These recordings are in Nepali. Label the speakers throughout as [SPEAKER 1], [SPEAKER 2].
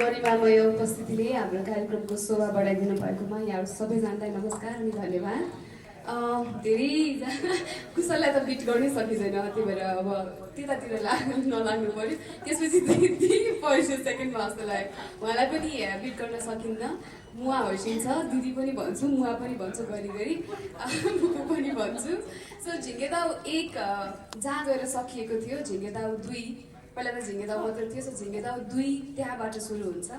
[SPEAKER 1] गरिमामय उपस्थितिले हाम्रो कार्यक्रमको शोभा बढाइदिनु भएकोमा यहाँ सबैजनालाई नमस्कार अनि धन्यवाद। धेरै कुशललाई त बिट गर्नै सकिँदैन, त्यही भएर अब त्यतातिर नलाग्नु पर्यो। त्यसपछि पहिलो सेकेन्डमा जस्तो लाग्यो। उहाँलाई पनि बिट गर्न सकिन्न। मुवा होइसिन्छ, दिदी पनि भन्छु, मुवा पनि भन्छु, घरिघरि बुबु पनि भन्छु। सो झिङ्गे दाउ 1 जहाँ गएर सकिएको थियो, झिङ्गे दाउ 2 पहिला त झिङ्गे दाउ मात्र थियो। सो झिङ्गे दाउ 2 त्यहाँबाट सुरु हुन्छ।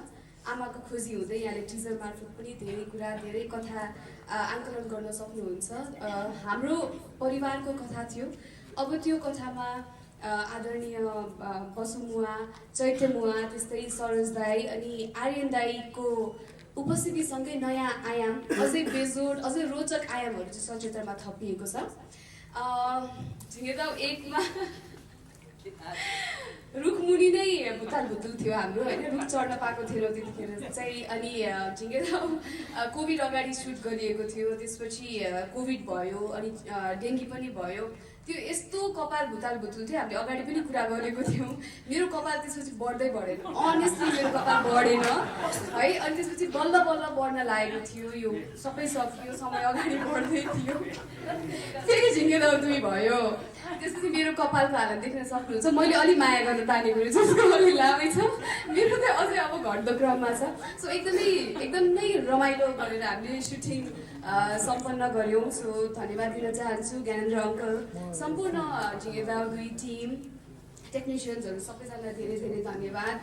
[SPEAKER 1] आमाको खोजी हुँदै यहाँले टिजर मार्फत पनि धेरै कुरा, धेरै कथा आङ्कलन गर्न सक्नुहुन्छ। हाम्रो परिवारको कथा थियो। अब त्यो कथामा आदरणीय बसु मुवा, चैत्य मुवा, त्यस्तै सरोज दाई अनि आर्यन दाईको उपस्थितिसँगै नयाँ आयाम, अझै बेजोड, अझै रोचक आयामहरू चाहिँ चलचित्रमा थपिएको छ। झिङ्गे दाउ 1 मा रुखमुनि नै भुताल भुतुल थियो हाम्रो, होइन? रुख चढ्न पाएको थिएन त्यतिखेर चाहिँ। अनि झिङ्गे दाउ कोभिड अगाडि सुट गरिएको थियो। त्यसपछि कोभिड भयो अनि डेङ्गी पनि भयो। त्यो यस्तो कपाल भुताल भुतुल थियो, हामीले अगाडि पनि कुरा गरेको थियौँ। मेरो कपाल त्यसपछि बढ्दै बढेन, अनेस्टली मेरो कपाल बढेन है। अनि त्यसपछि बल्ल बल्ल बढ्न लागेको थियो। यो सबै सकियो, समय अगाडि बढ्दै थियो। फेरि झिङ्गे दाउ 2 भयो। त्यसपछि मेरो कपालको हालत देख्न सक्नुहुन्छ। मैले अलि माया गरेर तानेको रहेछु, जसको अलि लामै छ। मेरो चाहिँ अझै अब घट्दो क्रममा छ। सो एकदमै रमाइलो गरेर हामीले सुटिङ सम्पन्न गऱ्यौँ। सो धन्यवाद दिन चाहन्छु ज्ञानेन्द्र अङ्कल, सम्पूर्ण झिङ्गे दाउ 2 टिम, टेक्निसियन्सहरू सबैजनालाई धेरै धेरै धन्यवाद।